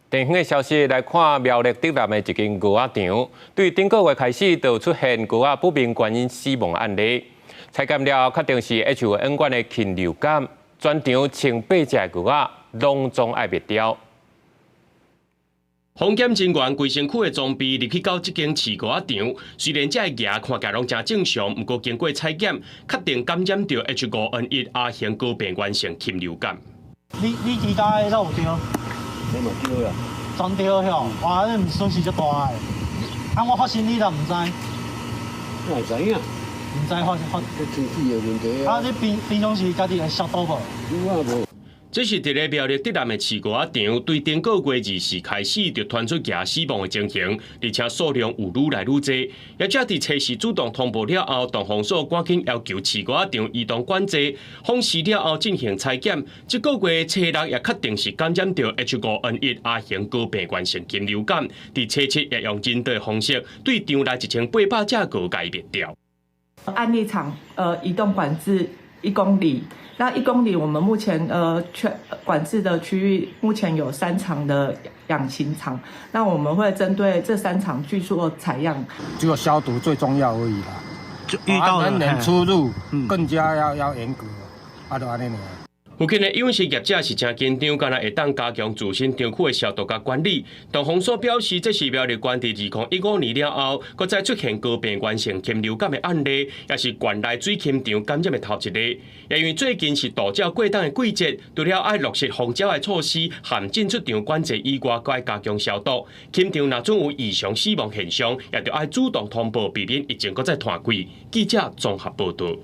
地方的消息来看，苗栗竹南的一间牛仔场，对顶个月开始就出现牛仔不明原因死亡案例。采检了，确定是 H5N 冠的禽流感，全场千8只牛仔拢总爱灭掉。防检人员规身躯的装备入去到这间饲牛仔场，虽然这个牙看起来拢正正常，不过经过采检，确定感染到 H5N1 亚型高病原性禽流感。你其他的都有丢？你嘛丢啦？全丢吼，哇，你唔损失足大个。啊，我发生你都唔知。我会知影。唔知发。这天气的问题啊。啊，你平常时家己会消毒无？有啊无。这是伫咧苗栗竹南的饲牛仔场，对顶个月24开始就传出牙死亡的情形，而且数量有愈来愈多。也只伫测试主动通报了后，动防所赶紧要求饲牛仔场移动管制，访视了后进行采检。这个月初6也确定是感染到 H5N1 亚型高病原性禽流感，伫初7也用人道的方式对场内1800只牛解灭掉。案例场移动管制1公里。那1公里，我们目前全管制的区域目前有3场的养禽场，那我们会针对这3场去做采样，只有消毒最重要而已啦。就遇到人出入更加要严格，就安尼尔。附近的养殖业者是真紧张，敢若会当加强自身场区的消毒甲管理。动防所表示，这是苗栗县伫2015年了后，搁再出现高病原性禽流感的案例，也是县内水禽场感染的头一例。也因为最近是大鸟过冬的季节，除了爱落实防鸟的措施，含进出场管制以外，搁爱加强消毒。禽场若准有异常死亡现象，也着爱主动通报，避免疫情搁再传开。记者综合报道。